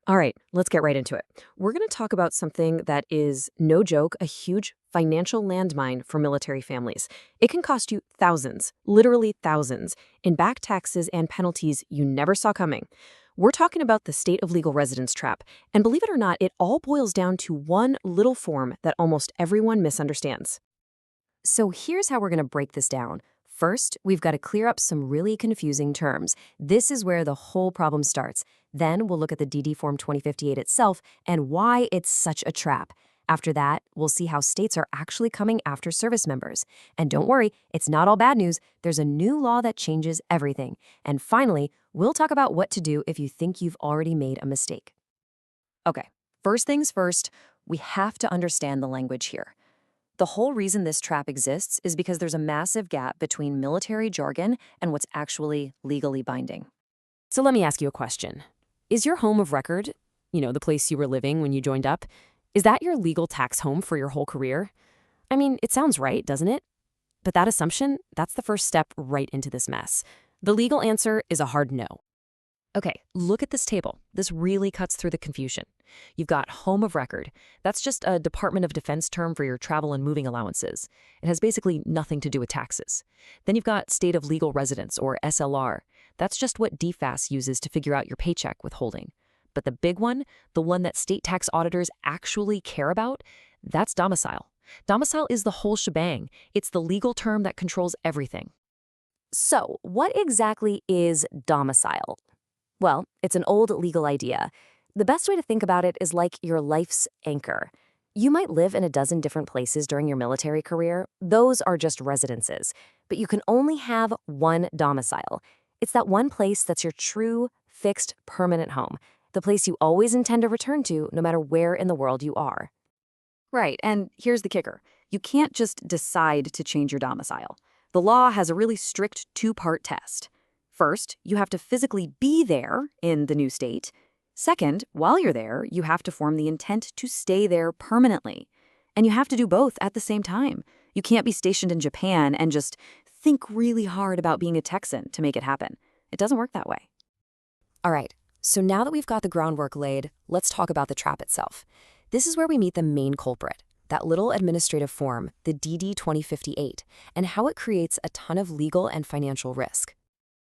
All right, let's get right into it. We're going to talk about something that is, no joke, a huge financial landmine for military families. It can cost you thousands, literally thousands, in back taxes and penalties you never saw coming. We're talking about the state of legal residence trap, and believe it or not, it all boils down to one little form that almost everyone misunderstands. So here's how we're going to break this down. First, we've got to clear up some really confusing terms. This is where the whole problem starts. Then we'll look at the DD Form 2058 itself and why it's such a trap. After that, we'll see how states are actually coming after service members. And don't worry, it's not all bad news. There's a new law that changes everything. And finally, we'll talk about what to do if you think you've already made a mistake. Okay, first things first, we have to understand the language here. The whole reason this trap exists is because there's a massive gap between military jargon and what's actually legally binding. So let me ask you a question. Is your home of record, the place you were living when you joined up, is that your legal tax home for your whole career? I mean, it sounds right, doesn't it? But that assumption, that's the first step right into this mess. The legal answer is a hard no. Okay, look at this table. This really cuts through the confusion. You've got home of record. That's just a Department of Defense term for your travel and moving allowances. It has basically nothing to do with taxes. Then you've got state of legal residence, or SLR. That's just what DFAS uses to figure out your paycheck withholding. But the big one, the one that state tax auditors actually care about, that's domicile. Domicile is the whole shebang. It's the legal term that controls everything. So, what exactly is domicile? Well, it's an old legal idea. The best way to think about it is like your life's anchor. You might live in a dozen different places during your military career. Those are just residences. But you can only have one domicile. It's that one place that's your true, fixed, permanent home. The place you always intend to return to, no matter where in the world you are. Right, and here's the kicker. You can't just decide to change your domicile. The law has a really strict two-part test. First, you have to physically be there in the new state. Second, while you're there, you have to form the intent to stay there permanently. And you have to do both at the same time. You can't be stationed in Japan and just think really hard about being a Texan to make it happen. It doesn't work that way. All right, so now that we've got the groundwork laid, let's talk about the trap itself. This is where we meet the main culprit, that little administrative form, the DD 2058, and how it creates a ton of legal and financial risk.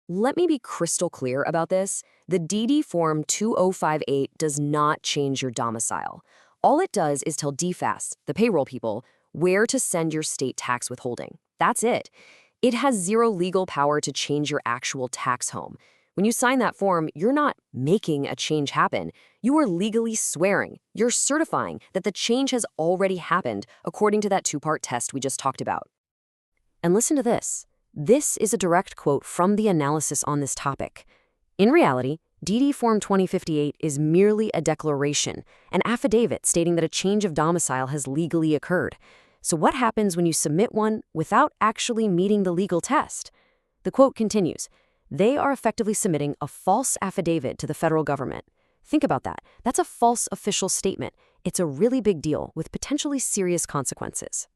Let me be crystal clear about this. The DD Form 2058 does not change your domicile. All it does is tell DFAS, the payroll people, where to send your state tax withholding. That's it. It has zero legal power to change your actual tax home. When you sign that form, you're not making a change happen. You are legally swearing. You're certifying that the change has already happened according to that two-part test we just talked about. And listen to this. This is a direct quote from the analysis on this topic. In reality, DD Form 2058 is merely a declaration, an affidavit stating that a change of domicile has legally occurred. So what happens when you submit one without actually meeting the legal test? The quote continues, "They are effectively submitting a false affidavit to the federal government." Think about that. That's a false official statement. It's a really big deal with potentially serious consequences.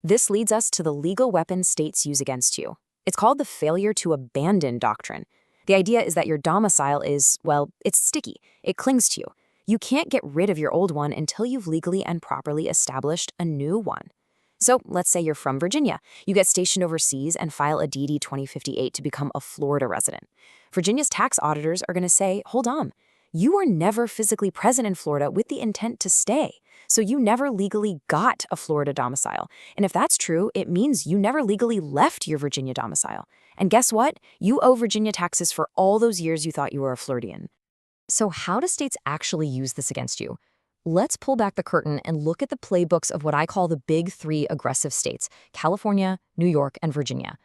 This leads us to the legal weapon states use against you. It's called the failure to abandon doctrine. The idea is that your domicile is, well, it's sticky. It clings to you. You can't get rid of your old one until you've legally and properly established a new one. So let's say you're from Virginia. You get stationed overseas and file a DD 2058 to become a Florida resident. Virginia's tax auditors are going to say, hold on, you were never physically present in Florida with the intent to stay. So you never legally got a Florida domicile. And if that's true, it means you never legally left your Virginia domicile. And guess what? You owe Virginia taxes for all those years you thought you were a Floridian. So how do states actually use this against you? Let's pull back the curtain and look at the playbooks of what I call the big three aggressive states, California, New York, and Virginia.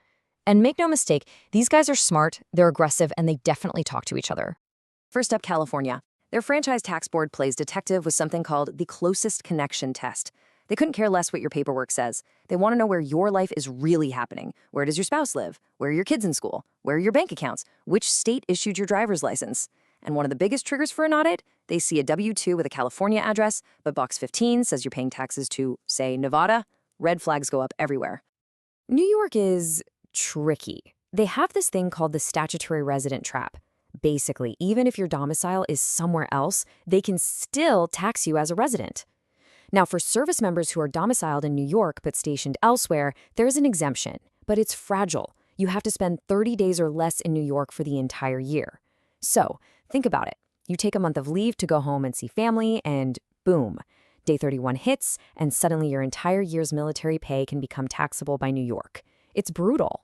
And make no mistake, these guys are smart, they're aggressive, and they definitely talk to each other. First up, California. Their franchise tax board plays detective with something called the closest connection test. They couldn't care less what your paperwork says. They want to know where your life is really happening. Where does your spouse live? Where are your kids in school? Where are your bank accounts? Which state issued your driver's license? And one of the biggest triggers for an audit, they see a W-2 with a California address, but box 15 says you're paying taxes to, say, Nevada. Red flags go up everywhere. New York is tricky. They have this thing called the statutory resident trap. Basically, even if your domicile is somewhere else, they can still tax you as a resident. Now, for service members who are domiciled in New York but stationed elsewhere, there's an exemption, but it's fragile. You have to spend 30 days or less in New York for the entire year. So, think about it. You take a month of leave to go home and see family, and boom, day 31 hits, and suddenly your entire year's military pay can become taxable by New York. It's brutal.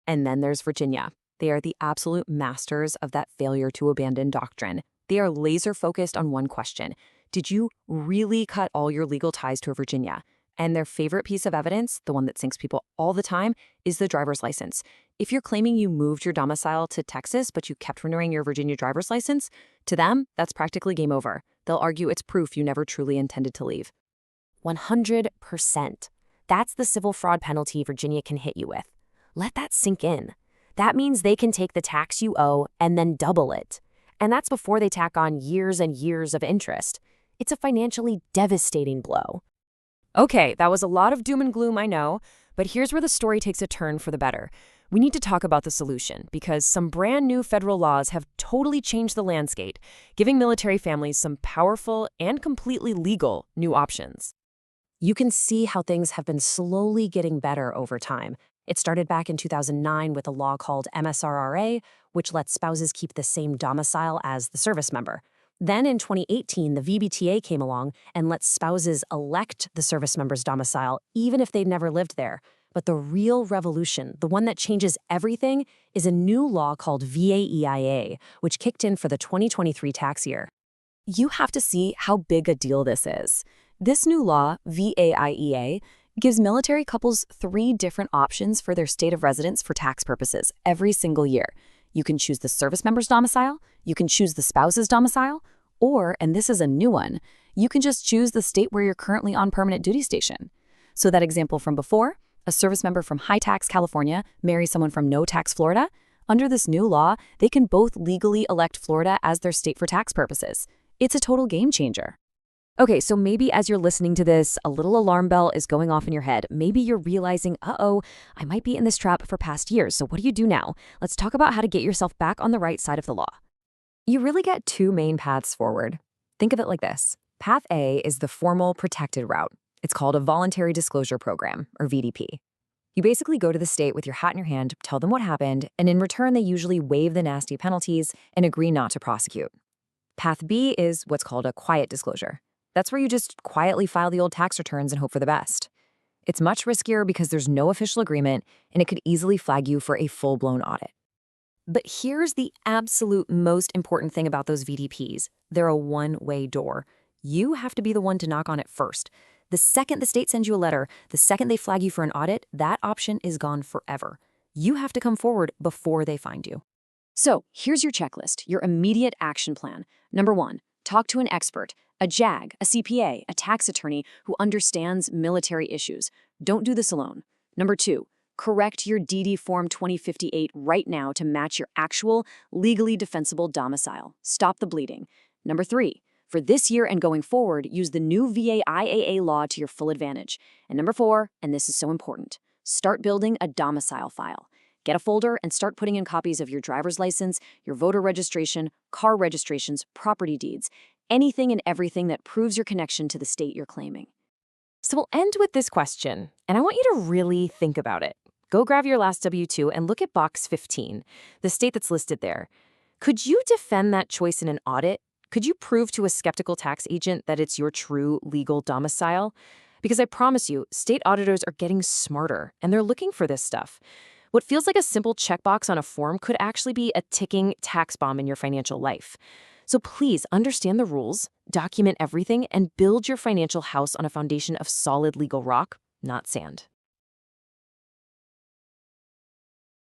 And then there's Virginia. They are the absolute masters of that failure to abandon doctrine. They are laser focused on one question. Did you really cut all your legal ties to Virginia? And their favorite piece of evidence, the one that sinks people all the time, is the driver's license. If you're claiming you moved your domicile to Texas, but you kept renewing your Virginia driver's license, to them, that's practically game over. They'll argue it's proof you never truly intended to leave. 100%. That's the civil fraud penalty Virginia can hit you with. Let that sink in. That means they can take the tax you owe and then double it. And that's before they tack on years and years of interest. It's a financially devastating blow. Okay, that was a lot of doom and gloom, I know, but here's where the story takes a turn for the better. We need to talk about the solution, because some brand new federal laws have totally changed the landscape, giving military families some powerful and completely legal new options. You can see how things have been slowly getting better over time. It started back in 2009 with a law called MSRRA, which lets spouses keep the same domicile as the service member. Then in 2018, the VBTA came along and lets spouses elect the service member's domicile, even if they'd never lived there. But the real revolution, the one that changes everything, is a new law called VAEIA, which kicked in for the 2023 tax year. You have to see how big a deal this is. This new law, VAEIA, gives military couples 3 different options for their state of residence for tax purposes every single year. You can choose the service member's domicile, you can choose the spouse's domicile, or, and this is a new one, you can just choose the state where you're currently on permanent duty station. So that example from before, a service member from high-tax California marries someone from no-tax Florida. Under this new law, they can both legally elect Florida as their state for tax purposes. It's a total game changer. Okay, so maybe as you're listening to this, a little alarm bell is going off in your head. Maybe you're realizing, uh-oh, I might be in this trap for past years, so what do you do now? Let's talk about how to get yourself back on the right side of the law. You really get 2 main paths forward. Think of it like this. Path A is the formal protected route. It's called a Voluntary Disclosure Program, or VDP. You basically go to the state with your hat in your hand, tell them what happened, and in return they usually waive the nasty penalties and agree not to prosecute. Path B is what's called a quiet disclosure. That's where you just quietly file the old tax returns and hope for the best. It's much riskier because there's no official agreement, and it could easily flag you for a full-blown audit. But here's the absolute most important thing about those VDPs. They're a one-way door. You have to be the one to knock on it first. The second the state sends you a letter, the second they flag you for an audit, that option is gone forever. You have to come forward before they find you. So here's your checklist, your immediate action plan. Number 1, talk to an expert, a JAG, a CPA, a tax attorney who understands military issues. Don't do this alone. Number 2, correct your DD Form 2058 right now to match your actual, legally defensible domicile. Stop the bleeding. Number 3, for this year and going forward, use the new VAEIA law to your full advantage. And number 4, and this is so important, start building a domicile file. Get a folder and start putting in copies of your driver's license, your voter registration, car registrations, property deeds, anything and everything that proves your connection to the state you're claiming. So we'll end with this question, and I want you to really think about it. Go grab your last W-2 and look at box 15, the state that's listed there. Could you defend that choice in an audit? Could you prove to a skeptical tax agent that it's your true legal domicile? Because I promise you, state auditors are getting smarter, and they're looking for this stuff. What feels like a simple checkbox on a form could actually be a ticking tax bomb in your financial life. So please understand the rules, document everything, and build your financial house on a foundation of solid legal rock, not sand.